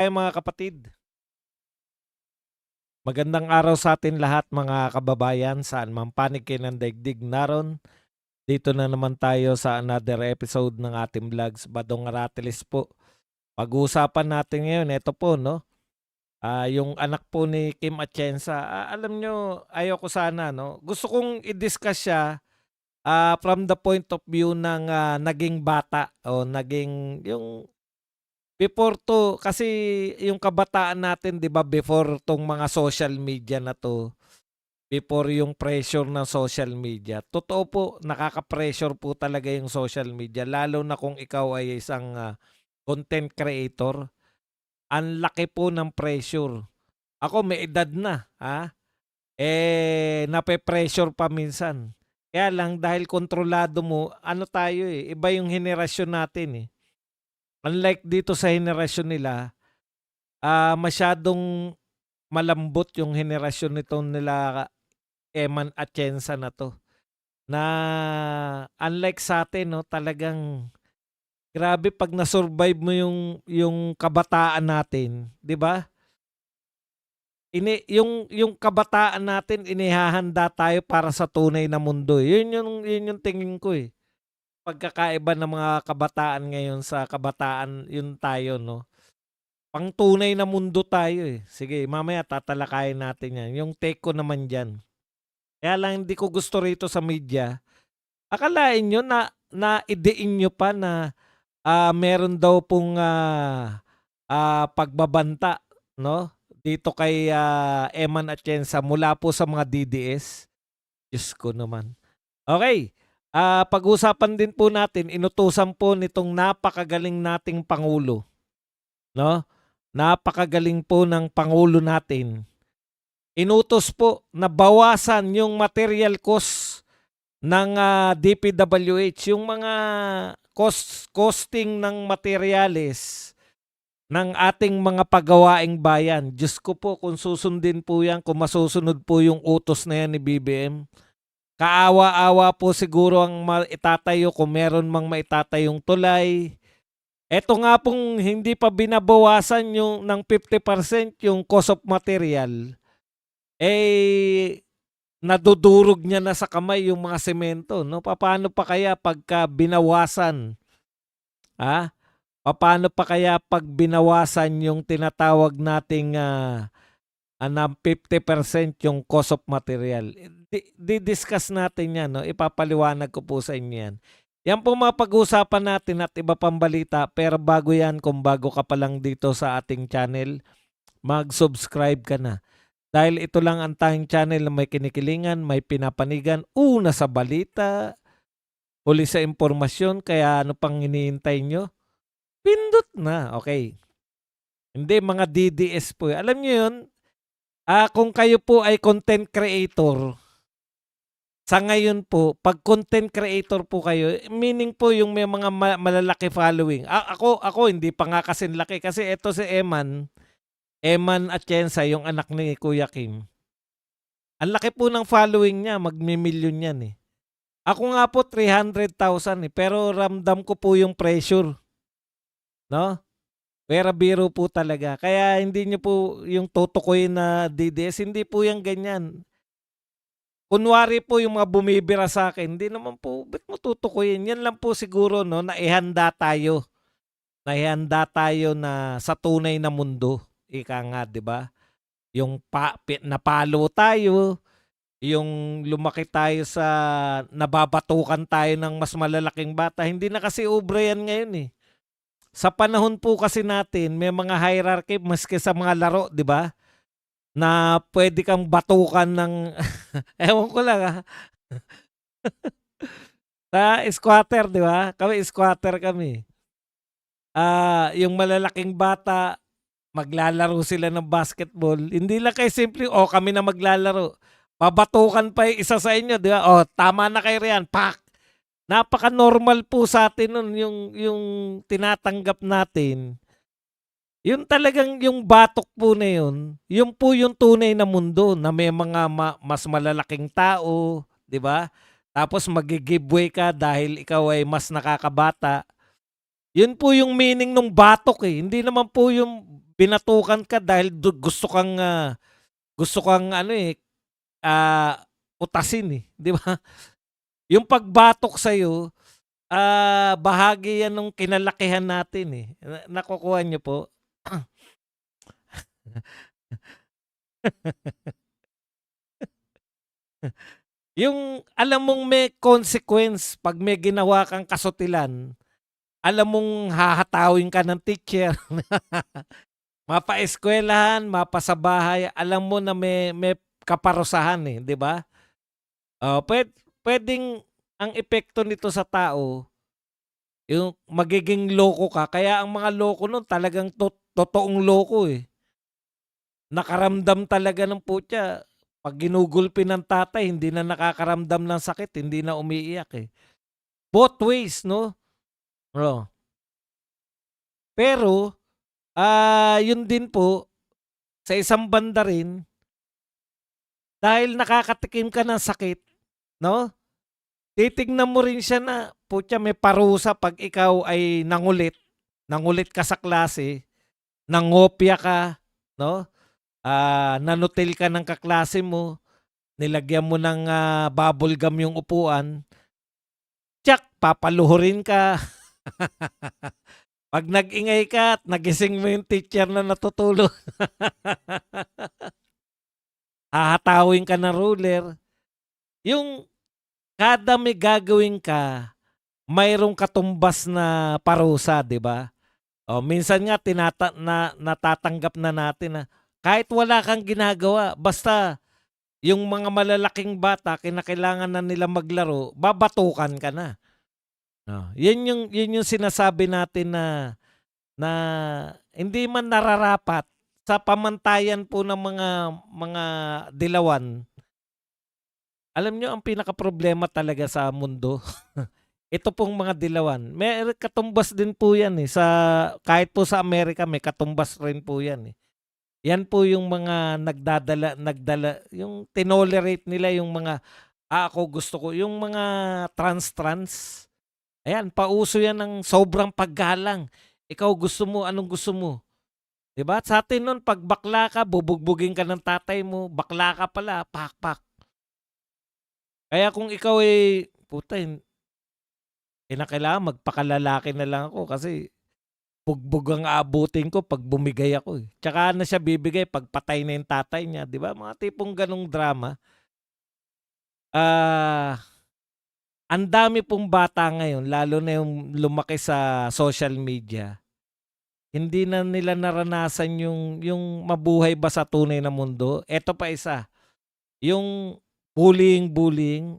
Mga kapatid, magandang araw sa atin lahat mga kababayan saan man panig kayo ng daigdig naron. Dito na naman tayo sa another episode ng ating vlogs, Badong Aratilis po. Pag-uusapan natin ngayon, ito po no, yung anak po ni Kim Atienza. Alam nyo, ayoko sana no, gusto kong i-discuss siya from the point of view ng naging bata o naging yung before 'to kasi yung kabataan natin 'di ba before 'tong mga social media na 'to, before yung pressure ng social media, totoo po nakaka-pressure po talaga yung social media lalo na kung ikaw ay isang, content creator. Ang laki po ng pressure. Ako may edad na, nape-pressure pa minsan. Kaya lang dahil kontrolado mo, ano tayo, iba yung henerasyon natin, eh. Unlike dito sa henerasyon nila, masyadong malambot yung henerasyon nitong nila Eman Atienza na 'to. Na unlike sa'tin 'no, talagang grabe 'pag na-survive mo yung kabataan natin, 'di ba? Yung kabataan natin inihahanda tayo para sa tunay na mundo, eh. Yun yung tingin ko, eh. Pagkakaiba ng mga kabataan ngayon sa kabataan yung tayo 'no. Pang-tunay na mundo tayo, eh. Sige mamaya tatalakayin natin 'yan, yung take ko naman diyan. Kaya lang hindi ko gusto rito sa media, akalain niyo na naidiin niyo pa na, meron daw pong, pagbabanta 'no, dito kay, Eman Atienza mula po sa mga DDS. Diyos ko naman. Okey, pag-usapan din po natin inutusan po nitong napakagaling nating pangulo 'no, napakagaling po ng pangulo natin. Inutos po na bawasan yung material cost ng, DPWH, yung mga costing ng materyales ng ating mga pagawaing bayan. Diyos ko po kung susundin po yan, kung masusunod po yung utos na yan ni BBM. Kaawa-awa po siguro ang maitatayo kung meron mang maitatayong tulay. Eto nga pong hindi pa binabawasan yung ng 50% yung cost of material, eh, nadudurog niya na sa kamay yung mga semento 'no. Papaano pa kaya pagka binawasan, ah, papaano pa kaya 'pag binawasan yung tinatawag nating, ng 50% yung cost of material? Di-discuss natin 'yan 'no, ipapaliwanag ko po sa inyo 'yan. Yan po mapag-uusapan natin at iba pang balita, pero bago yan, kung bago ka pa lang dito sa ating channel, mag-subscribe ka na. Dahil ito lang ang tanging channel na may kinikilingan, may pinapanigan, una sa balita, huli sa impormasyon, kaya ano pang hinihintay nyo? Pindot na, okay. Hindi, mga DDS po. Alam nyo yun, kung kayo po ay content creator, sa ngayon po, pag content creator po kayo, meaning po yung may mga malalaki following. Ako hindi pa nga kasing laki kasi eto si Eman Atienza, yung anak ni Kuya Kim. Ang laki po ng following niya, magmi-milyon yan, eh. Ako nga po 300,000, eh, pero ramdam ko po yung pressure, 'no? Pera biro po talaga. Kaya hindi niyo po yung tutukuyin na DDS, hindi po yan ganyan. Kunwari po yung mga bumibira sa akin, hindi naman po, ba't mo tutukuyin? Yan lang po siguro 'no, naihanda tayo. Naihanda tayo na sa tunay na mundo, ika nga, 'di ba? Yung napalo tayo, yung lumaki tayo sa nababatukan tayo ng mas malalaking bata, hindi na kasi ubra yan ngayon, eh. Sa panahon po kasi natin may mga hierarchy maski sa mga laro, 'di ba? Na pwede kang batukan ng ewan ko lang, sa squatter, 'di ba? Kami squatter kami. Yung malalaking bata maglalaro sila ng basketball, hindi lang kayo simple, "Oh, kami na maglalaro." Babatukan pa yung isa sa inyo, 'di ba? "Oh, tama na kayo riyan." Pak! Napaka-normal po sa'tin nun yung tinatanggap natin. Yun talagang yung batok po na yun po yung tunay na mundo na may mga mas malalaking tao, 'di ba? Tapos magi-giveaway ka dahil ikaw ay mas nakakabata. Yun po yung meaning nung batok, eh, hindi naman po yung binatukan ka dahil gusto kang ano, utasin, eh, 'di ba? Yung pagbatok sa'yo, bahagi yan nung kinalakihan natin, eh. Nakukuha niyo po? Yung alam mong may consequence 'pag may ginawa kang kasutilan, alam mong hahatawin ka ng teacher, mapaeskuwelahan, mapa sa bahay, alam mo na may kaparusahan, eh, 'di ba? Oh, puwedeng ang epekto nito sa tao, yung magiging loko ka. Kaya ang mga loko nun talagang totoong loko, eh. Nakaramdam talaga ng putya, 'pag ginugulpi ng tatay hindi na nakakaramdam ng sakit, hindi na umiiyak, eh. Both ways 'no? Oo. Pero, yun din po, sa isang banda rin, dahil nakakatikim ka ng sakit 'no, titignan mo rin siya na, putya may parusa 'pag ikaw ay nangulit ka sa klase, nangopya ka 'no, nanutil ka ng kaklase mo, nilagyan mo ng, bubble gum yung upuan, tiyak papaluhurin ka. 'Pag nag-ingay ka at nagising mo yung teacher na natutulog, hahatawin ka ng ruler. Yung kada may gagawin ka, mayroong katumbas na parusa, 'di ba? O minsan nga natatanggap na natin na kahit wala kang ginagawa, basta yung mga malalaking bata kinakailangan na nila maglaro, babatukan ka na. Oh, yun yung sinasabi natin na hindi man nararapat sa pamantayan po ng mga dilawan. Alam niyo ang pinakaproblema talaga sa mundo, ito pong mga dilawan. May katumbas din po 'yan, eh, kahit po sa Amerika may katumbas rin po 'yan, eh. 'Yan po yung mga nagdala yung tinolerate nila yung mga, ako gusto ko yung mga trans. Ayan, pauso 'yan ng sobrang paggalang. Ikaw gusto mo, anong gusto mo? 'Di ba? Sa'tin no'n 'pag bakla ka bubugbugin ka ng tatay mo, bakla ka pala, pakpak. Kaya kung ikaw ay puta kinakailangan magpakalalaki na lang ako kasi bugbog ang aabutin ko 'pag bumigay ako, eh. Tsaka na siya bibigay 'pag patay na yung tatay niya, 'di ba? Mga tipong gano'ng drama. Ah, ang dami pong bata ngayon lalo na yung lumaki sa social media, hindi na nila naranasan yung mabuhay ba sa tunay na mundo. Eto pa isa, yung bullying.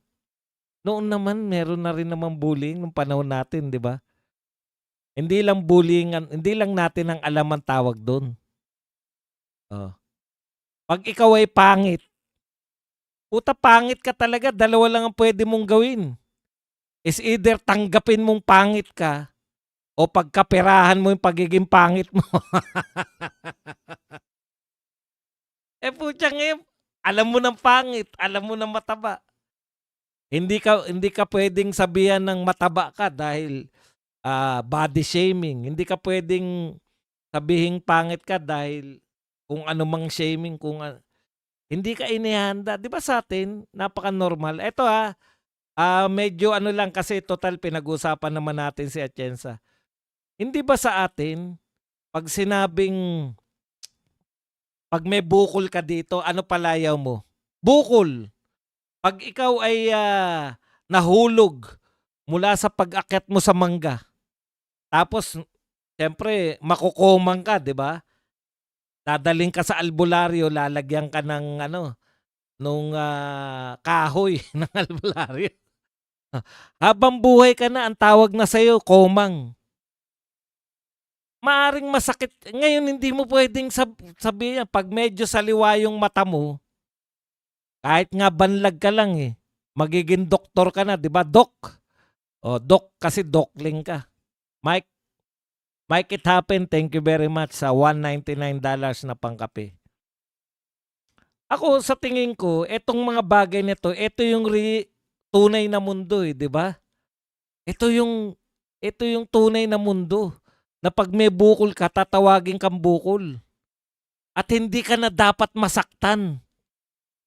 Noon naman meron na rin namang bullying nung panahon natin, 'di ba? Hindi lang natin ang alam ang tawag dun, oh. 'Pag ikaw ay pangit, puta pangit ka talaga, dalawa lang ang puwede mong gawin, is either tanggapin mong pangit ka o pagkaperahan mo yung pagiging pangit mo. Eh, putyang ngayon, alam mo ng pangit, alam mo ng mataba. Hindi ka puwedeng sabihan ng mataba ka dahil, body shaming. Hindi ka puwedeng sabihing pangit ka dahil kung ano mang shaming, hindi ka inihahanda. 'Di ba sa'tin napaka-normal. Eto, medyo ano lang kasi total pinag-usapan naman natin si Atienza. Hindi ba sa atin 'pag sinabing 'pag may bukol ka dito, ano palayaw mo? Bukol. 'Pag ikaw ay, nahulog mula sa pag-akyat mo sa mangga, tapos siyempre makokomang ka, 'di ba? Dadalhin ka sa albularyo, lalagyan ka ng ano, nung, kahoy ng albularyo. Habang buhay ka na ang tawag na sa'yo komang. Maaaring masakit ngayon hindi mo puwedeng sabihin 'pag medyo saliwa yung mata mo, kahit nga banlag ka lang, eh, magiging doktor ka na, 'di ba, Doc? Oh, Doc kasi dokling ka. Mike, Mike It Happen, thank you very much sa $199 na pangkape. Ako sa tingin ko etong mga bagay nito, eto yung tunay na mundo, eh, 'di ba? Ito yung ito yung tunay na mundo na 'pag may bukol ka tatawagin kang bukol. at hindi ka na dapat masaktan.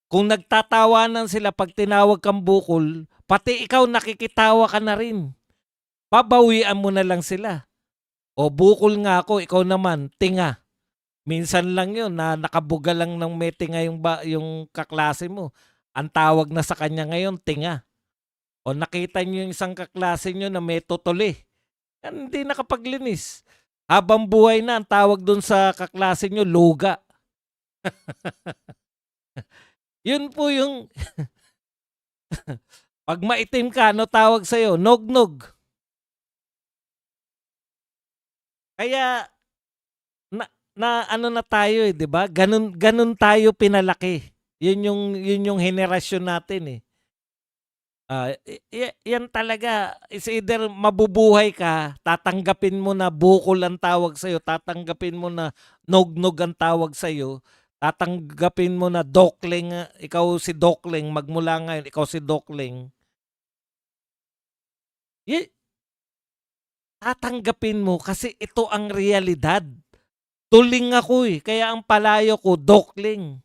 Kung nagtatawanan sila 'pag tinawag kang bukol, pati ikaw nakikitawa ka na rin. Babawian mo na lang sila. O bukol nga ako, ikaw naman tinga. Minsan lang 'yun na nakabuga lang ng may tinga yung kaklase mo. Ang tawag na sa kanya ngayon tinga. O nakita niyo yung isang kaklase niyo na may tutuli, yan hindi nakapaglinis. Habang buhay na ang tawag dun sa kaklase niyo luga. Yun po yung 'pag maitim ka ano tawag sa'yo? Nognog. Kaya na ano na tayo, 'di ba? Ganun ganun tayo pinalaki. Yun yung henerasyon natin, eh. Yan talaga is either mabubuhay ka, tatanggapin mo na bukol ang tawag sa'yo, tatanggapin mo na nognog ang tawag sa'yo, tatanggapin mo na dokling, ikaw si dokling, magmula ngayon ikaw si dokling. Tatanggapin mo kasi ito ang realidad. Tuling ako, eh, kaya ang palayo ko dokling.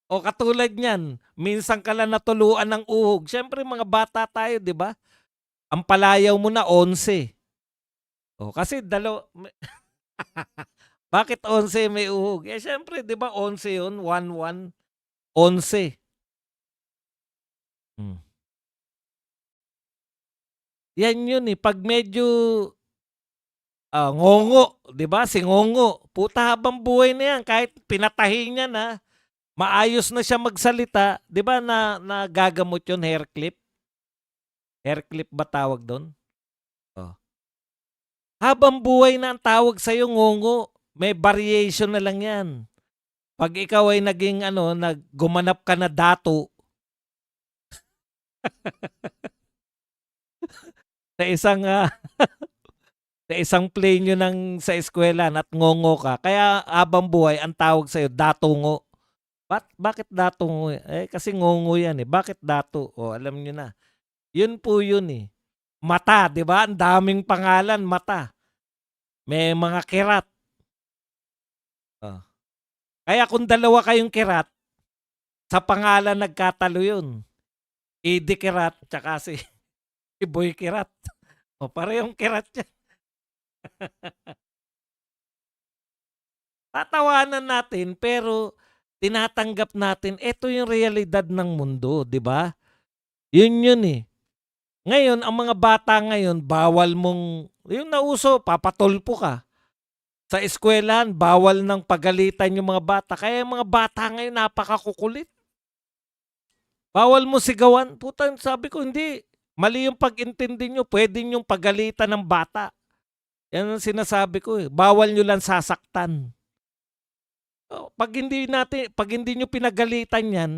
O katulad niyan, minsan ka lang natuluan ng uhog. Siyempre mga bata tayo, 'di ba? Ang palayaw mo na 11. O kasi bakit 11 may uhog? Eh siyempre 'di ba 11 'yun, 1-1, 11. Hmm. Yan 'yun eh, 'pag medyo ngongo, 'di ba? Si ngongo, puta habang buhay na yan kahit pinatahi niya na, maayos na siya magsalita, 'di ba nagagamot 'yun, hair clip? Hair clip ba tawag do'n? Oh. Habang buhay na ang tawag sa'yo ngongo, may variation na lang 'yan. 'Pag ikaw ay naging ano, gumanap ka na dato sa isang, sa isang play niyo sa eskuwelahan at ngongo ka, kaya habang buhay ang tawag sa'yo datungo. Bakit datungo? Eh, kasi ngongo 'yan, eh. Bakit dato? Oh, alam niyo na. 'Yun po 'yun, eh. Mata, 'di ba? Ang daming pangalan, mata. May mga kirat. Oh. Kaya kung dalawa kayong kirat, sa pangalan nagkatalo 'yun. Edi Kirat tsaka si Boy Kirat. O parehong kirat 'yan. Tatawanan natin pero tinatanggap natin ito yung realidad ng mundo, 'di ba? Yun, eh. Ngayon ang mga bata ngayon bawal mong yung nauso papatulpo ka. Sa eskuwelahan bawal ng pagalitan yung mga bata, kaya yung mga bata ngayon napakakukulit. Bawal mo sigawan, puta sabi ko hindi, mali yung pag-intindi niyo, puwede niyong pagalitan ng bata. Yan ang sinasabi ko, eh, bawal niyo lang sasaktan. 'Pag hindi niyo pinagalitan 'yan,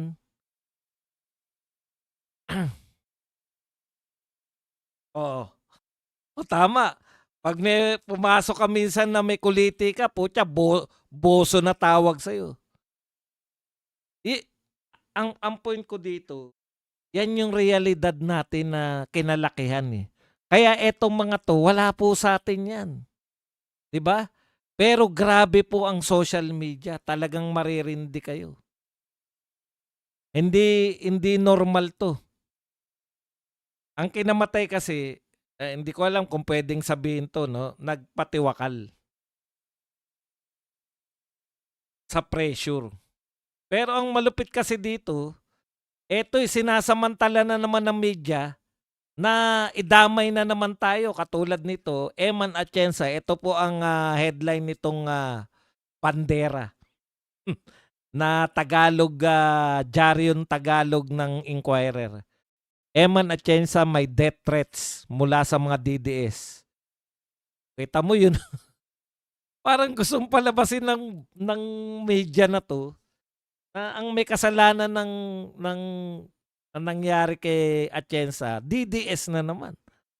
oo. O tama, 'pag may pumasok ka minsan na may kuliti ka, putya boso na tawag sa'yo. I ang point ko dito, 'yan yung realidad natin na kinalakihan, eh. Kaya etong mga 'to, wala po sa'tin 'yan, 'di ba? Pero grabe po ang social media, talagang maririndi kayo. Hindi normal 'to. Ang kinamatay kasi, hindi ko alam kung puwedeng sabihin 'to 'no, nagpatiwakal sa pressure. Pero ang malupit kasi dito, eto'y sinasamantala na naman ng media na idamay na naman tayo katulad nito, Eman Atienza, ito po ang, headline nitong, Bandera na Tagalog, Diaryong Tagalog ng Inquirer. Eman Atienza may death threats mula sa mga DDS. Kita mo yun, parang gustong palabasin ng media na 'to na ang may kasalanan ng ang nangyari kay Atienza, DDS na naman.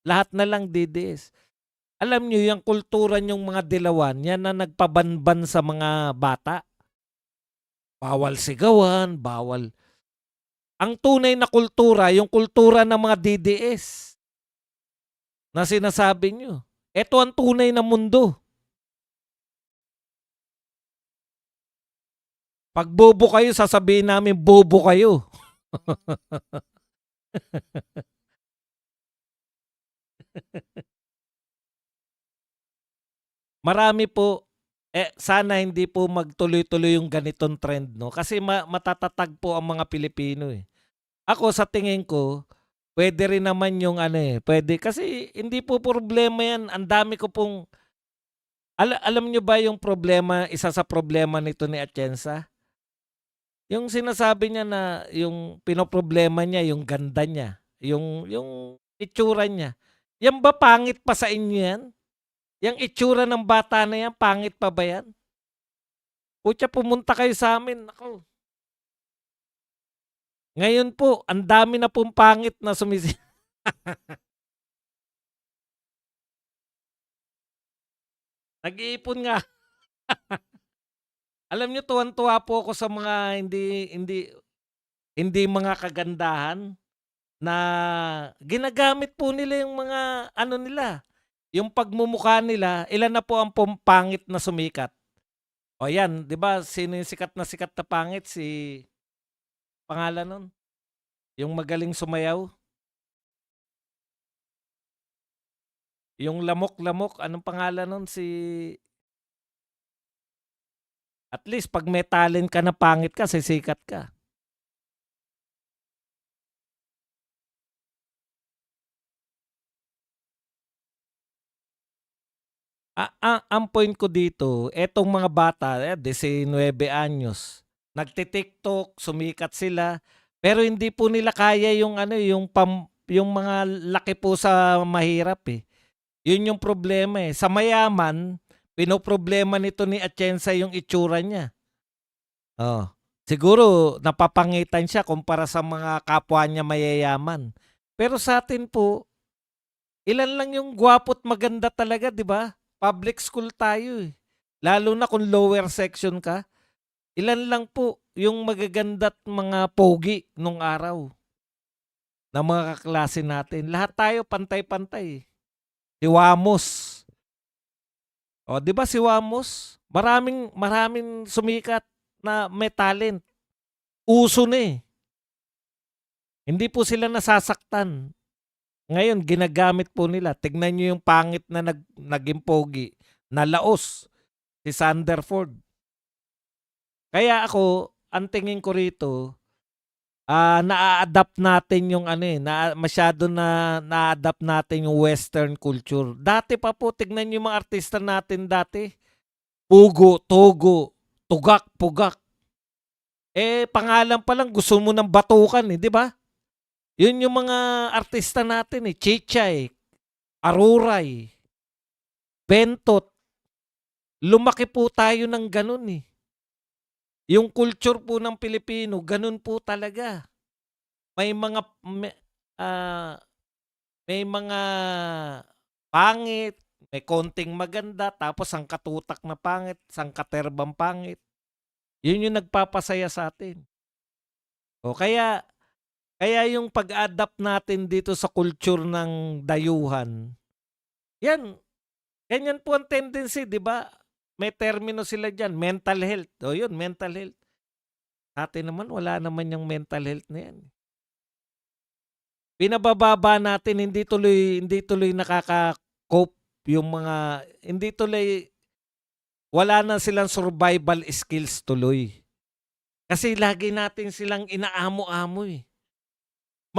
Lahat na lang DDS. Alam niyo yung kultura niyong mga dilawan, yan na nagpabanban sa mga bata. Bawal sigawan, bawal. Ang tunay na kultura, yung kultura ng mga DDS na sinasabi niyo. Eto ang tunay na mundo. 'Pag bobo kayo sasabihin namin bobo kayo. Marami po, sana hindi po magtuloy-tuloy yung ganitong trend 'no, kasi matatatag po ang mga Pilipino, eh. Ako sa tingin ko, puwede rin naman yung ano, puwede kasi hindi po problema 'yan, ang dami ko pong alam niyo ba yung problema, isa sa problema nito ni Atienza? Yung sinasabi niya na yung pinoproblema niya yung ganda niya, yung itsura niya. Yan ba pangit pa sa inyo yan? Yang itsura ng bata na yan, pangit pa ba yan? Putya pumunta kayo sa'min, naku. Ngayon po, ang dami na pong pangit na Nag-iipon nga. Alam niyo tuwang-tuwa po ako sa mga hindi hindi hindi mga kagandahan na ginagamit po nila yung mga ano nila, yung pagmumukha nila, ilan na po ang pangit na sumikat. O yan, 'di ba sino yung sikat na pangit, si pangalan nun, yung magaling sumayaw, yung lamok-lamok, anong pangalan nun, at least 'pag may talent ka na pangit ka, sisikat ka. Ang point ko dito, etong mga bata, 19 anyos, nagti-TikTok, sumikat sila, pero hindi po nila kaya yung ano, yung mga laki po sa mahirap, eh. Yun yung problema, eh. Sa mayaman, pinoproblema nito ni Atienza yung itsura niya. Oh. Siguro napapangitan siya kumpara sa mga kapwa niya mayayaman. Pero sa atin po, ilan lang yung gwapo't maganda talaga, 'di ba? Public school tayo, eh. Lalo na kung lower section ka, ilan lang po yung magaganda at mga pogi nung araw na mga kaklase natin. Lahat tayo pantay-pantay, eh. Si Wamos. O, 'di ba si Wamos? Maraming maraming sumikat na may talent. Uso na, eh. Hindi po sila nasasaktan. Ngayon ginagamit po nila. Tignan niyo yung pangit na naging pogi, nalaos, si Sanderford. Kaya ako, ang tingin ko rito, naa-adapt natin yung ano, masyado na na-adapt natin yung western culture. Dati pa po, tignan niyo yung mga artista natin dati. Pugo, Togo, Tugak, Pugak. Pangalan pa lang gusto mo ng batukan, eh, 'di ba? Yun yung mga artista natin, eh. Chichay, Aruray, Bentot. Lumaki po tayo ng ganun, eh. Yung culture po ng Pilipino, ganun po talaga. May mga ah, may mga pangit, may konting maganda, tapos ang katutak na pangit, sangkaterbang pangit. Yun yung nagpapasaya sa atin. O kaya yung pag-adapt natin dito sa culture ng dayuhan, yan, ganyan po ang tendency, 'di ba? May termino sila diyan, mental health. O yun, mental health. Sa'tin naman wala naman yung mental health na yan. Pinabababa natin, hindi tuloy nakaka-cope yung mga hindi tuloy wala na silang survival skills tuloy. Kasi lagi natin silang inaamo-amo, eh.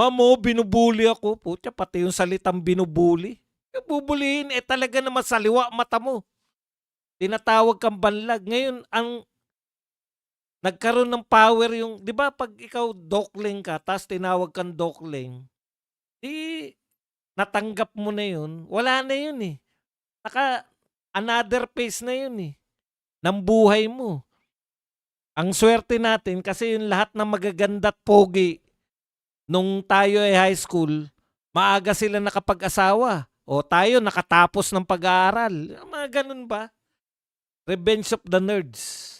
"Ma'am, binubully ako." Putya pati yung salitang binubully. Yung bubulihin, talaga naman saliwa mata mo. Tinatawag kang banlag. Ngayon ang nagkaroon ng power yung 'di ba 'pag ikaw dokling ka ta's tinawag kang dokling, 'di natanggap mo na yun, wala na yun, eh. Another phase na yun, eh, ng buhay mo. Ang swerte natin kasi yung lahat ng magaganda at pogi nung tayo ay high school, maaga sila nakapag-asawa. O tayo nakatapos ng pag-aaral. Mga ganun ba? Revenge of the nerds.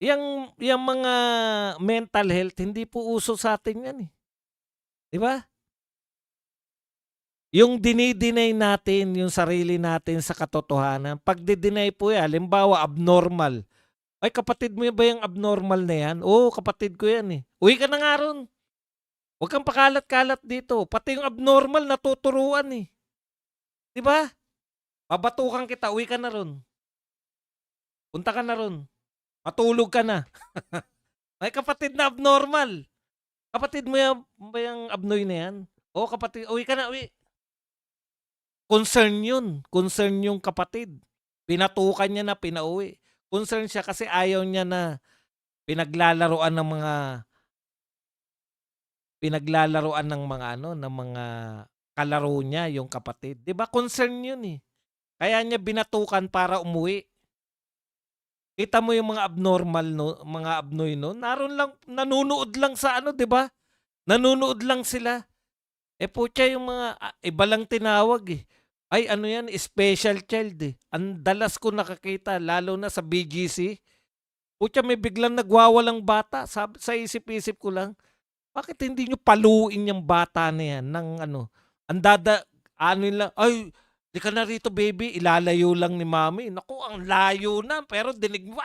Yang mga mental health hindi po uso sa'tin 'yan, eh, 'di ba? Yung dini-deny natin yung sarili natin sa katotohanan, pagde-deny po 'yan, halimbawa abnormal, "Ay kapatid mo ba yung abnormal na 'yan?" "Oo, kapatid ko 'yan, eh." "Uwi ka na nga ro'n, 'wag kang pakalat-kalat dito." Pati yung abnormal natuturuan, eh, 'di ba? "Babatukan kita, uwi ka na ro'n, punta ka na ro'n, matulog ka na." May kapatid na abnormal, "Kapatid mo ba yang abnoy na 'yan?" "Oo kapatid." "Uwi ka na, uwi." Concern yung kapatid. Pinatukan niya na, pinauwi. Concern siya kasi ayaw niya na pinaglalaruan ng mga ano, ng mga kalaro niya yung kapatid. 'Di ba concern yun, eh. Kaya niya binatukan para umuwi. Kita mo yung mga abnormal mga abnoy nun, naroon lang, nanonood lang sa ano, 'di ba? Nanonood lang sila. Eh, putya yung mga iba lang tinawag, eh. Ay ano 'yan, special child, eh. Ang dalas ko nakakita lalo na sa BGC. Putya may biglang nagwawalang bata, sa isip-isip ko lang, bakit hindi niyo paluin yung bata na 'yan ng ano, ang ano nila, "Ay, 'di ka na rito baby," ilalayo lang ni mommy. Naku, ang layo na pero dinig mo,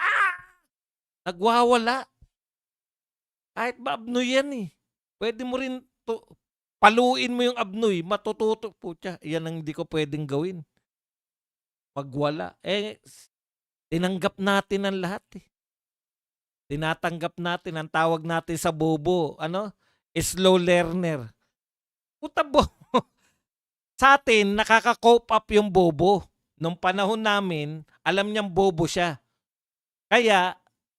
nagwawala. Kahit ba abnoy 'yan, eh. Puwede mo rin paluin mo yung abnoy, matututo. Putya, 'yan ang hindi ko puwedeng gawin, magwala. Eh, tinanggap natin ang lahat, eh. Tinatanggap natin, ang tawag natin sa bobo ano, slow learner. Puta sa'tin nakaka-cope up yung bobo. Nung panahon namin, alam niyang bobo siya. Kaya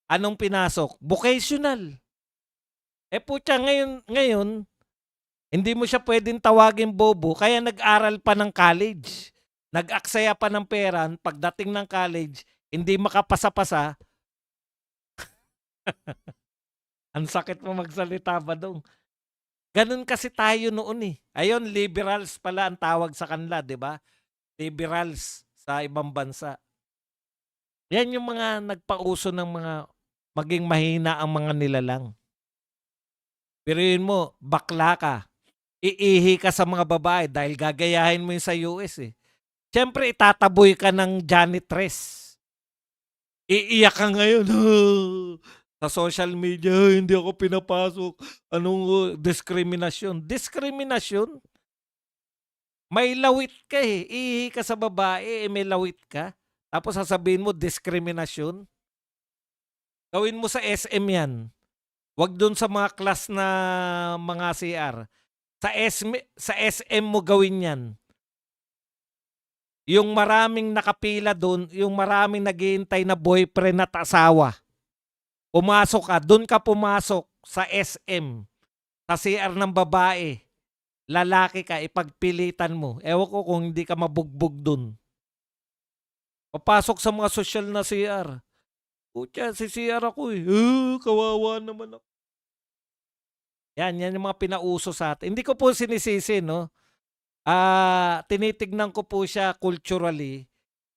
anong pinasok? Vocational. Eh, putya ngayon hindi mo siya puwedeng tawaging bobo kaya nag-aral pa ng college. Nag-aksaya pa ng pera, pagdating ng college hindi makapasa-pasa, ang sakit mo magsalita Badong. Gano'n kasi tayo noon, eh. Ayun, liberals pala ang tawag sa kanila, 'di ba? Liberals sa ibang bansa. 'Yan yung mga nagpauso ng mga maging mahina ang mga nilalang. Biruin mo, bakla ka, iihi ka sa mga babae dahil gagayahin mo yun sa US, eh. Siyempre itataboy ka ng janitress. Iiyak ka ngayon, sa social media, "Ay, hindi ako pinapasok. Anong, diskriminasyon." Diskriminasyon? May lawit ka, eh. Iihi ka sa babae, eh, may lawit ka. Tapos sasabihin mo diskriminasyon? Gawin mo sa SM 'yan. 'Wag dun sa mga class na mga CR. Sa SM mo gawin 'yan. Yung maraming nakapila dun, yung maraming naghihintay na boyfriend at asawa. Pumasok ka, dun ka pumasok sa SM, sa CR ng babae. Lalaki ka, ipagpilitan mo. Ewan ko kung hindi ka mabugbog dun. Papasok sa mga sosyal na CR. Putya, si CR ako, eh. Kawawa naman ako. Yan yung mga pinauso sa'tin. Hindi ko po sinisisi 'no. Tinitignan ko po siya culturally,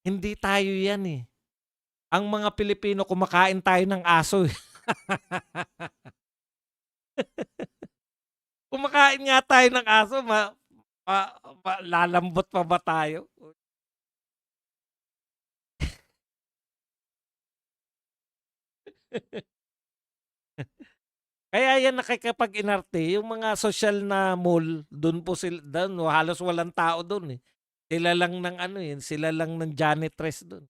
hindi tayo 'yan, eh. Ang mga Pilipino kumakain tayo ng aso, eh. Kumakain nga tayo ng aso lalambot pa ba tayo? Kaya yan nakikipag-inarte yung mga sosyal na mall, dun po dun halos walang tao dun, eh. Sila lang ng ano, eh, sila lang ng janitress dun.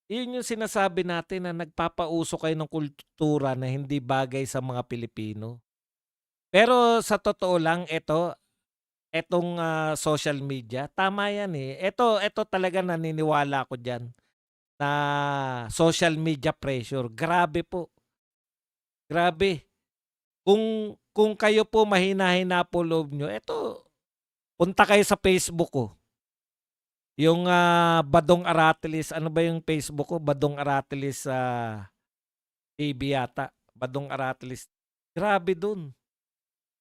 Yun yung sinasabi natin na nagpapauso kayo ng kultura na hindi bagay sa mga Pilipino. Pero sa totoo lang etong, social media, tama yan, eh. Eto talaga naniniwala ako diyan na social media pressure. Grabe po, grabe. Kung kayo po mahina-hina po loob niyo, eto, punta kayo sa Facebook ko. Yung, Badong Aratilis, ano ba yung Facebook ko? Badong Aratilis, TV yata. Badong Aratilis. Grabe dun.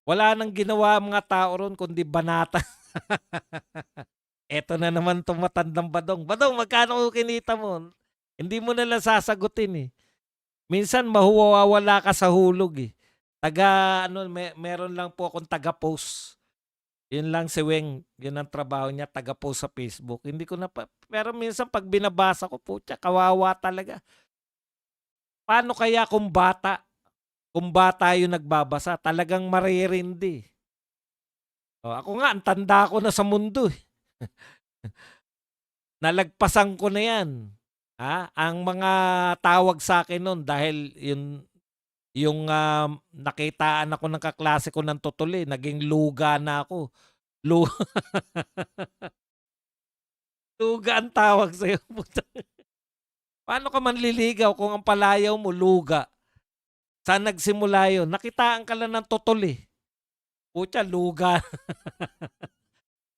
Wala nang ginawa ang mga tao ron kundi banata. Eto na naman 'tong matandang Badong. "Badong, magkano kinita mo?" Hindi mo na lang sasagutin, eh. Minsan mawawala ka sa hulog, eh. Ano, meron lang po akong taga-post. Yun lang si Weng, yun ang trabaho niya, taga-post sa Facebook. Hindi ko na pero minsan 'pag binabasa ko, putya kawawa talaga. Paano kaya kung bata yung nagbabasa, talagang maririndi. Oh, ako nga ang tanda ko na sa mundo, eh. Nalagpasan ko na 'yan. Ang mga tawag sa akin nun dahil nakitaan ako ng kaklase ko ng tutol, eh, naging luga na ako. Lu luga ang tawag sa'yo, putang paano ka manliligaw kung ang palayaw mo luga? Saan nagsimula yun? Nakitaan ka lang ng tutol, eh. Putya luga.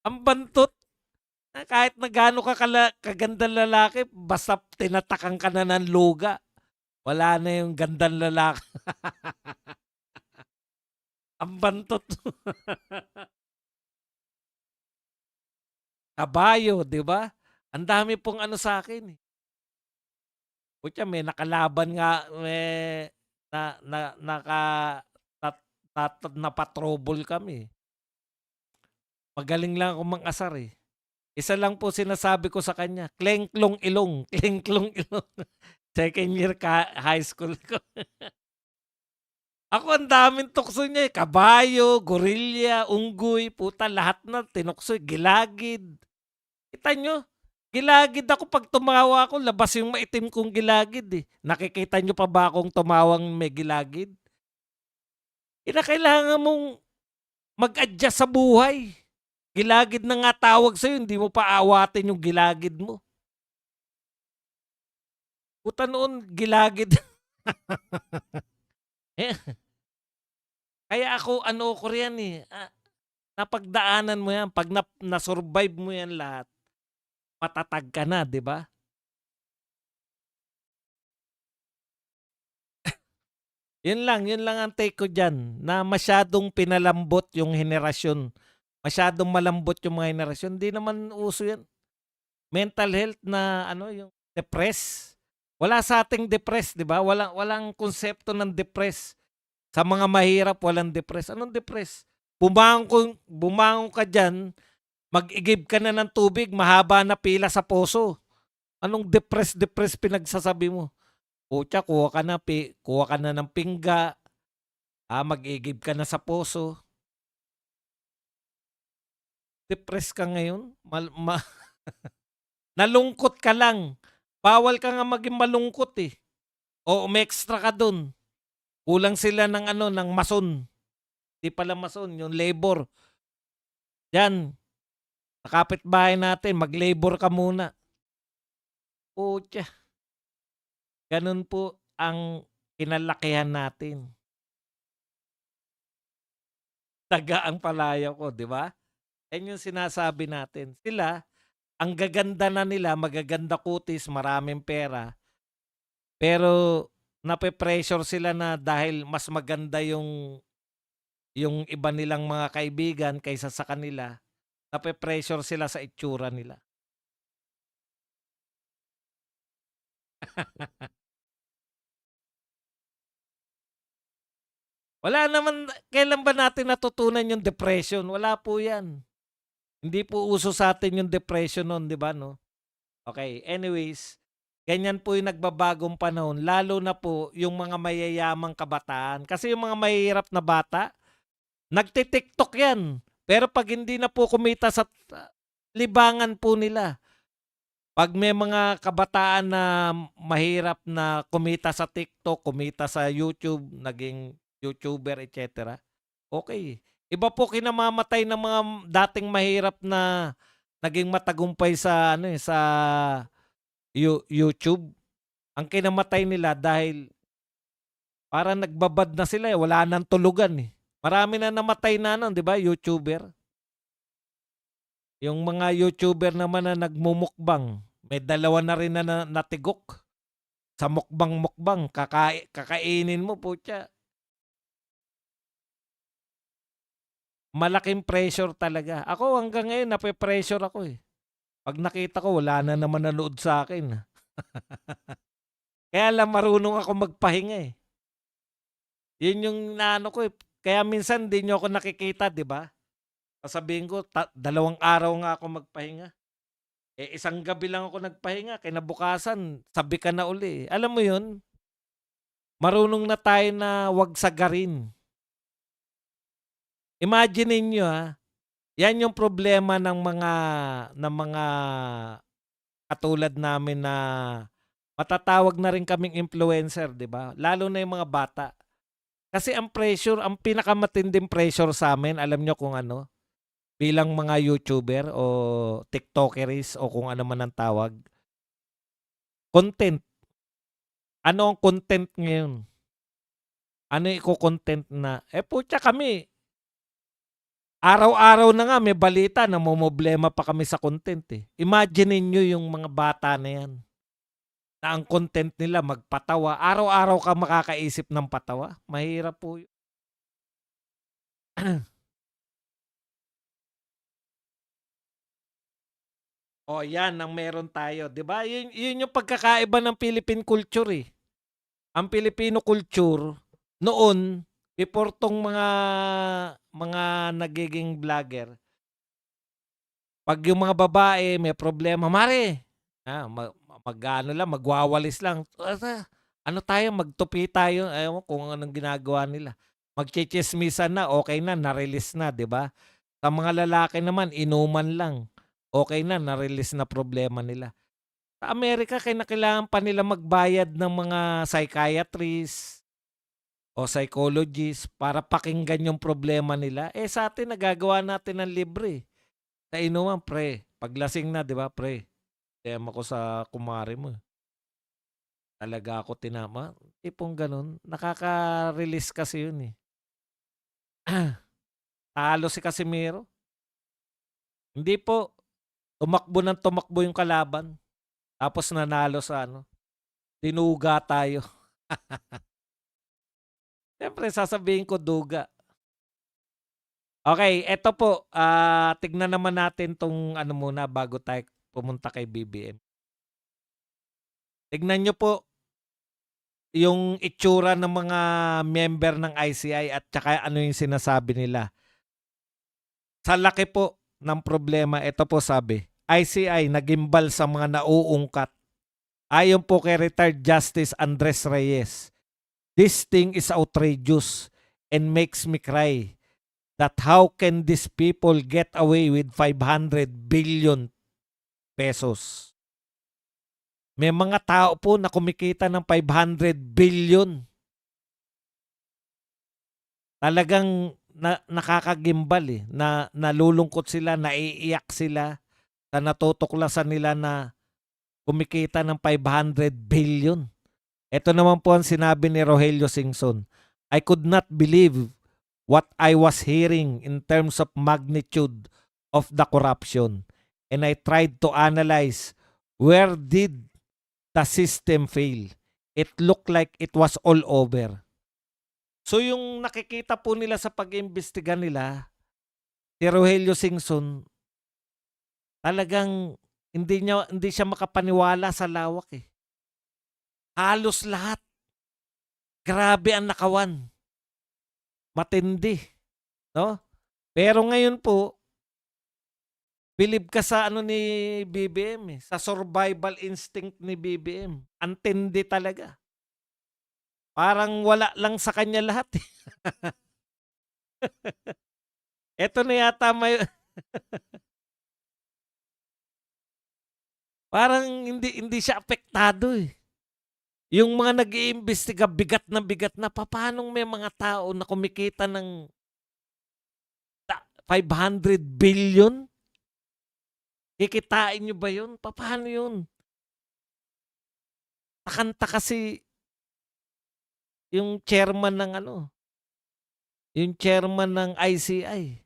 Ang bantot. Kahit na gaano ka kagandang lalaki basta tinatakan ka na ng luga, wala na yung gandang lalaki. Ang bantot. Kabayo, 'di ba? Ang dami pong ano sa'kin, eh. Putya may nakalaban nga, na naka nat napa-trouble kami. Magaling lang akong mang-asar, eh. Isa lang po sinasabi ko sa kanya, "Klengklong ilong, klengklong ilong." Second year high school ko. Ako ang daming tukso niya, eh, kabayo, gorilya, unggoy, puta lahat na tinukso, gilagid. Kita niyo, gilagid ako 'pag tumawa ako labas yung maitim kong gilagid, eh. Nakikita niyo pa ba akong tumawang may gilagid? Kinakailangan mong mag-adjust sa buhay. Gilagid na nga tawag sa'yo, hindi mo pa aawatin yung gilagid mo. Puta noon gilagid. Eh, kaya ako ano ko riyan, eh, napagdaanan mo 'yan 'pag na-survive mo 'yan lahat, matatag ka na, 'di ba? Yun lang ang take ko diyan, na masyadong pinalambot yung henerasyon. Masyadong malambot yung mga henerasyon, hindi naman uso 'yan. Mental health na ano, yung depress. Wala sa ating depress, 'di ba? Walang konsepto ng depress. Sa mga mahirap walang depress. Anong depress? Bumangon ka diyan, mag-igib ka na ng tubig, mahaba na pila sa poso. Anong depress pinagsasabi mo? Putya, kuha ka na ng pingga, mag-igib ka na sa poso. Depress ka ngayon? Nalungkot ka lang. Bawal ka nga maging malungkot, eh. O umextra ka dun. Kulang sila ng ano, ng mason. Di pala mason, yung labor. Yan, sa kapitbahay natin, mag-labor ka muna. Putya, ganun po ang kinalakihan natin. Taga ang palayaw ko, di ba? Yan yung sinasabi natin. Sila, ang gaganda na nila, magaganda kutis, maraming pera. Pero nape-pressure sila na dahil mas maganda yung iba nilang mga kaibigan kaysa sa kanila, nape-pressure sila sa itsura nila. Wala naman, kailan ba natin natutunan yung depression? Wala po yan. Hindi po uso sa atin yung depression nun, di ba, no? Okay, anyways, ganyan po yung nagbabagong panahon, lalo na po yung mga mayayamang kabataan. Kasi yung mga mahihirap na bata, nagti-TikTok yan. Pero pag hindi na po kumita sa libangan po nila. Pag may mga kabataan na mahirap na kumita sa TikTok, kumita sa YouTube, naging YouTuber, etc. Okay. Iba po kinamamatay ng mga dating mahirap na naging matagumpay sa ano sa YouTube. Ang kinamatay nila dahil parang nagbabad na sila, eh, wala nang tulugan, eh. Marami na namatay na nun, 'di ba, YouTuber? Yung mga YouTuber naman na nagmumukbang, may dalawa na rin na natigok sa mukbang, kakainin mo putya. Malaking pressure talaga. Ako hanggang ngayon nape-pressure ako, eh. 'Pag nakita ko wala na naman nanood sa akin. Kaya lang marunong ako magpahinga, eh. Yun yung naano ko, eh. Kaya minsan di niyo ako nakikita, 'di ba? Sasabihin ko 2 araw nga ako magpahinga. Eh, isang gabi lang ako nagpahinga, kinabukasan sabi ka na uli, eh. Alam mo yun? Marunong na tayo na 'wag sagarin. Imagine ninyo, 'yan yung problema ng mga katulad namin na matatawag na rin kaming influencer, 'di ba? Lalo na yung mga bata. Kasi ang pressure, ang pinakamatinding pressure sa'min alam niyo kung ano? Bilang mga YouTuber o TikTokeries o kung ano man ang tawag, content. Ano ang content ngayon? Ano yung iko-content na, eh, putya kami, araw-araw na nga may balita, namomroblema pa kami sa content, eh. Imagine ninyo yung mga bata na yan, na ang content nila magpatawa, araw-araw ka makakaisip ng patawa, mahirap po yun. O yan ang meron tayo, 'di ba? Yun yung pagkakaiba ng Philippine culture, eh. Ang Filipino culture noon, before 'tong mga nagiging vlogger, 'pag yung mga babae may problema, "Mare," mag-aano lang, magwawalis lang, ano tayo, magtupi tayo, ewan ko kung anong ginagawa nila. Magtsitsismisan na, okey na, na-release na, 'di ba? Sa mga lalaki naman inuman lang, okey na, na-release na problema nila. Sa Amerika kinakailangan pa nila magbayad ng mga psychiatrist o psychologist para pakinggan yung problema nila. Eh, sa'tin nagagawa natin ng libre, sa inuman, "Pre, 'pag lasing na, 'di ba, pre, tema ko sa kumare mo, talaga ako tinama." Tipong gano'n. Nakaka-release kasi yun, eh. Talo si Casimero. Hindi po, tumakbo ng tumakbo yung kalaban, tapos nanalo sa ano, tinuga tayo. Siyempre sasabihin ko duga. Okey, eto po, tignan naman natin 'tong ano muna bago tayo pumunta kay BBM. Tignan niyo po yung itsura ng mga member ng ICI at tsaka ano yung sinasabi nila. Sa laki po ng problema, eto po sabi, "ICI nagimbal sa mga nauungkat." Ayon po kay retired Justice Andres Reyes, "This thing is outrageous and makes me cry that how can these people get away with 500 billion pesos?" May mga tao po na kumikita ng 500 billion. Talagang nakakagimbal, eh, na nalulungkot sila, naiiyak sila sa natutuklasan nila na kumikita ng 500 billion. Ito naman po ang sinabi ni Rogelio Singson, "I could not believe what I was hearing in terms of magnitude of the corruption, and I tried to analyze where did the system fail. It looked like it was all over." So yung nakikita po nila sa pag-iimbestiga nila, si Rogelio Singson, talagang hindi siya makapaniwala sa lawak, eh. Halos lahat, grabe ang nakawan, matindi, 'no? Pero ngayon po, bilib ka sa ano ni BBM, eh, sa survival instinct ni BBM. Ang tindi talaga. Parang wala lang sa kanya lahat, eh. Eto na yata may parang hindi hindi siya apektado, eh. Yung mga nag-iimbestiga bigat na papaanong may mga tao na kumikita ng 500 billion? Kikitain niyo ba yun? Papaano yun? Takanta kasi yung chairman ng ano, yung chairman ng ICI.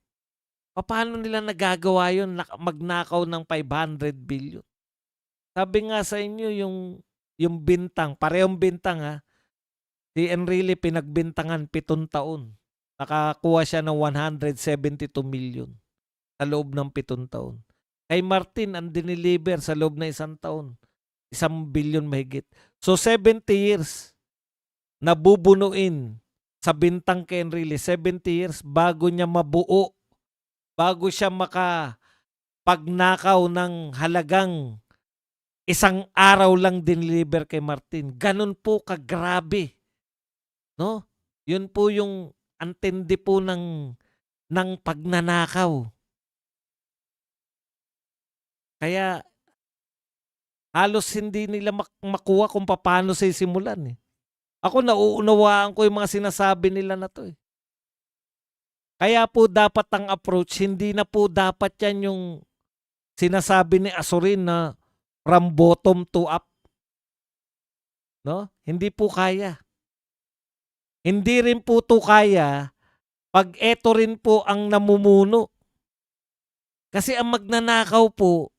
Papaano nila nagagawa yun, magnakaw ng 500 billion? Sabi nga sa inyo yung bintang, parehong bintang, si Enrile pinagbintangan 7 taon. Nakakuha siya ng 172 million sa loob ng 7 taon. Kay Martin ang dineliver sa loob ng 1 taon, 1 billion mahigit. So 70 years na bubunuin sa Bintang Kenrile, 70 years bago niya mabuo, bago siya makapagnakaw ng halagang 1 araw lang diniliver kay Martin. Ganun po kagrabe, no? Yun po yung antindi po ng pagnanakaw. Kaya halos hindi nila makuha kung paano sisimulan eh. Ako nauunawaan ko yung mga sinasabi nila na to eh. Kaya po dapat ang approach, hindi na po dapat yan yung sinasabi ni Azurin na from bottom to up. No? Hindi po kaya. Hindi rin po to kaya pag eto rin po ang namumuno. Kasi ang magnanakaw po,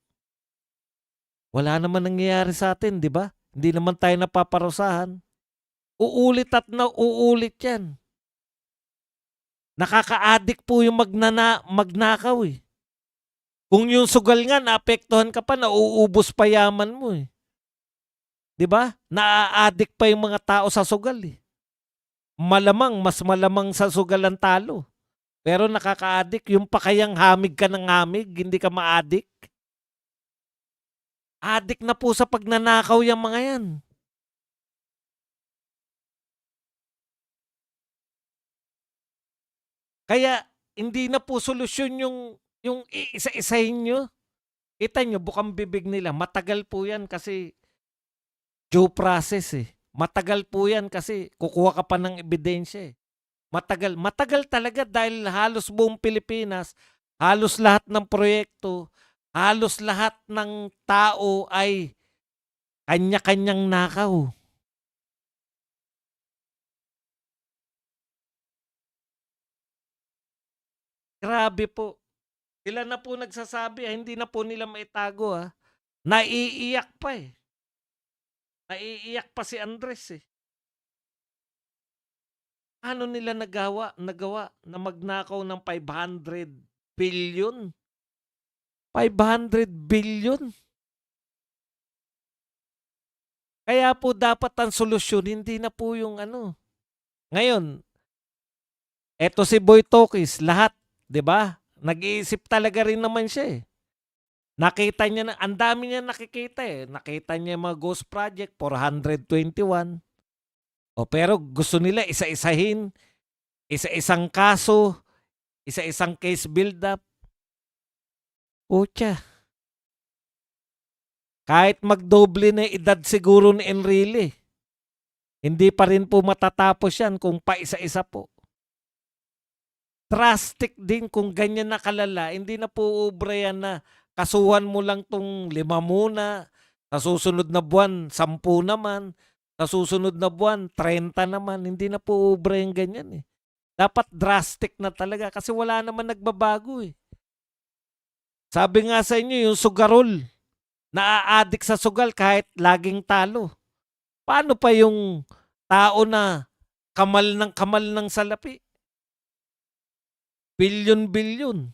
wala naman nangyayari sa atin, di ba? Hindi naman tayo napaparusahan. Uulit at nauulit yan. Nakaka-addict po yung magnakaw eh. Kung yung sugal nga, naapektuhan ka pa, nauubos pa yaman mo eh. Di ba? Naa-addict pa yung mga tao sa sugal eh. Mas malamang sa sugal ang talo. Pero nakaka-addict, yung pa kayang hamig ka ng hamig, hindi ka ma-addict. Addict na po sa pagnanakaw yung mga yan. Kaya hindi na po solusyon yung isa-isahin nyo. Kita nyo, bukang bibig nila. Matagal po yan kasi due process eh. Matagal po yan kasi kukuha ka pa ng ebidensya eh. Matagal talaga dahil halos buong Pilipinas, halos lahat ng proyekto, halos lahat ng tao ay kanya-kanyang nakaw. Grabe po. Sila na po nagsasabi, hindi na po nila maitago ha. Naiiyak pa eh. Naiiyak pa si Andres eh. Ano nila nagawa na magnakaw ng 500 billion? 500 billion? Kaya po dapat ang solusyon, hindi na po yung ano. Ngayon, eto si Boy Tokis, lahat, di ba? Nag-iisip talaga rin naman siya eh. Nakita niya na, ang dami niya nakikita eh. Nakita niya yung mga ghost project, 421. O pero gusto nila isa-isahin, isa-isang kaso, isa-isang case build-up. Pucha. Kahit magdoble na edad siguro ni Enrile, hindi pa rin po matatapos yan kung pa-isa-isa po. Drastic din kung ganyan na kalala, hindi na po ubra yan na kasuhan mo lang tong 5 muna, sa susunod na buwan, 10 naman, sa susunod na buwan, 30 naman. Hindi na po ubra yung ganyan eh. Dapat drastic na talaga kasi wala naman nagbabago eh. Sabi nga sa inyo, yung sugarol, naa-addict sa sugal kahit laging talo. Paano pa yung tao na kamal ng salapi? Bilyon-bilyon.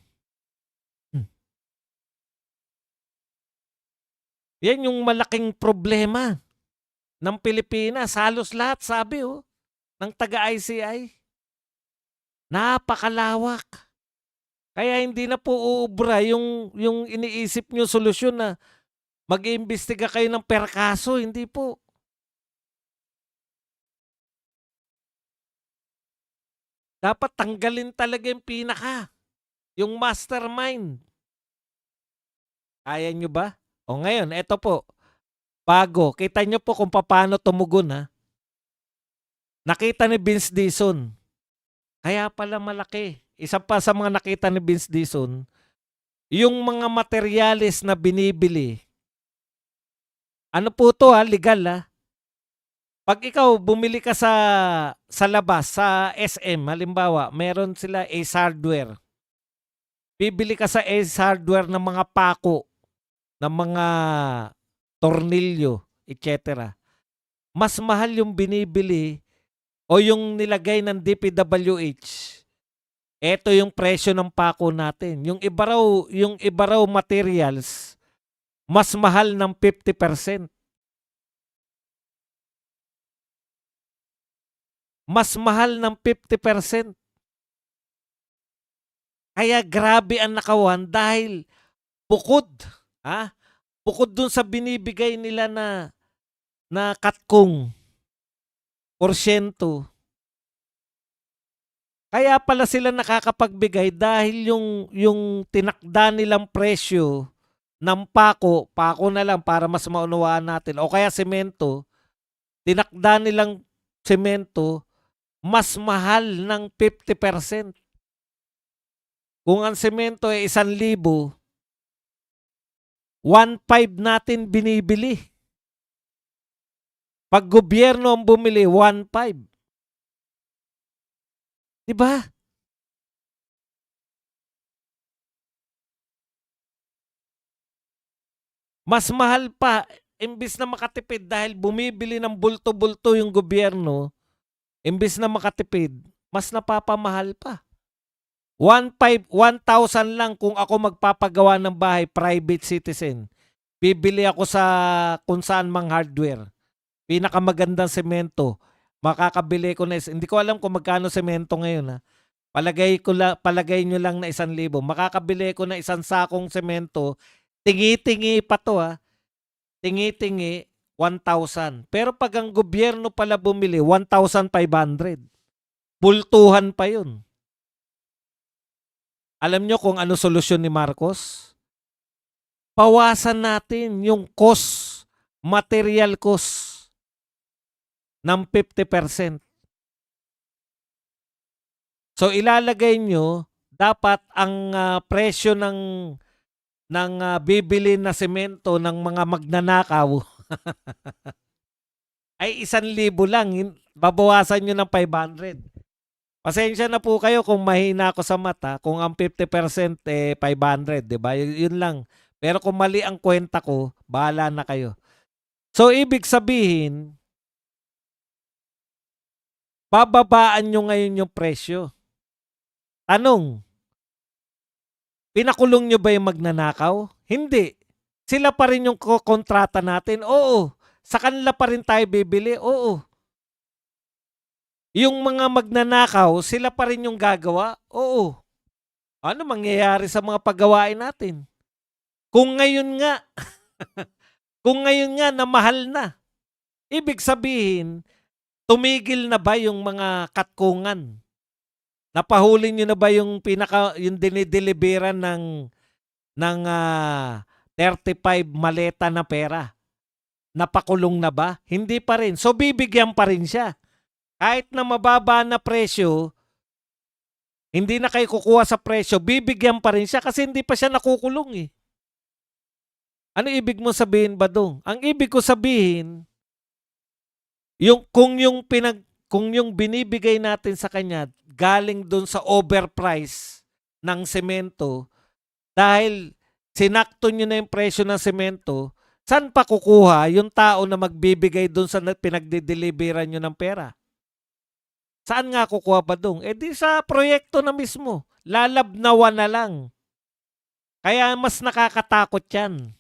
Yan yung malaking problema ng Pilipinas. Halos lahat sabi ng taga-ICI. Napakalawak. Kaya hindi na po uubra yung iniisip nyo solusyon na mag-iimbestiga kayo ng per kaso. Hindi po. Dapat tanggalin talaga yung pinaka. Yung mastermind. Kaya nyo ba? O ngayon, eto po. Bago. Kita nyo po kung paano tumugon ha. Nakita ni Vince Dizon. Kaya pala malaki. Isa pa sa mga nakita ni Vince Dizon, yung mga materyales na binibili. Ano po to ha? Legal ha? Pag ikaw bumili ka sa labas, sa SM, halimbawa, meron sila Ace Hardware. Bibili ka sa Ace Hardware ng mga pako, ng mga tornilyo, etc. Mas mahal yung binibili o yung nilagay ng DPWH. Ito yung presyo ng pako natin. Yung iba raw materials, mas mahal ng 50%. mas mahal ng 50%. Kaya grabe ang nakawan dahil bukod, bukod dun sa binibigay nila na katkong porsyento, kaya pala sila nakakapagbigay dahil yung tinakda nilang presyo ng pako na lang para mas maunawaan natin, o kaya semento, tinakda nilang semento mas mahal ng 50%. Kung ang semento ay 1,000, 1,500 natin binibili. Pag gobyerno ang bumili, 1,500. Diba? Mas mahal pa, imbis na makatipid dahil bumibili ng bulto-bulto yung gobyerno, imbis na makatipid, mas napapamahal pa. 1,000 lang kung ako magpapagawa ng bahay, private citizen. Bibili ako sa kung saan mang hardware. Pinakamagandang semento. Makakabili ko na, hindi ko alam kung magkano semento ngayon. Palagay nyo lang na 1,000. Makakabili ko na isang sakong semento. Tingi-tingi pa to Tingi-tingi, 1,000. Pero pag ang gobyerno pala bumili, 1,500. Bultuhan pa yun. Alam nyo kung ano solusyon ni Marcos? Pawasan natin yung cost, material cost ng 50%. So ilalagay nyo, dapat ang presyo ng bibili na semento ng mga magnanakaw ay 1,000 lang. Babawasan nyo ng 500. Pasensya na po kayo kung mahina ako sa mata. Kung ang 50% 500, di ba? Yun lang. Pero kung mali ang kwenta ko, bahala na kayo. So, ibig sabihin, bababaan nyo ngayon yung presyo. Tanong, pinakulong nyo ba yung magnanakaw? Hindi. Sila pa rin yung kontrata natin? Oo. Sa kanila pa rin tayo bibili? Oo. Yung mga magnanakaw, sila pa rin yung gagawa? Oo. Ano mangyayari sa mga paggawain natin? Kung ngayon nga, na mahal na, ibig sabihin, tumigil na ba yung mga katkungan? Napahuli nyo na ba yung dinideliveran ng 35 maleta na pera? Napakulong na ba? Hindi pa rin. So bibigyan pa rin siya. Kahit na mababa na presyo, hindi na kayo kukuha sa presyo, bibigyan pa rin siya kasi hindi pa siya nakukulong . Ano ibig mo sabihin ba dong? Ang ibig ko sabihin, kung yung binibigay natin sa kanya galing doon sa overprice ng semento, dahil sinakto nyo na yung presyo ng semento, saan pa kukuha yung tao na magbibigay doon sa pinagdideliveran nyo ng pera? Saan nga kukuha ba dong? Di sa proyekto na mismo. Lalabnawan na lang. Kaya mas nakakatakot yan.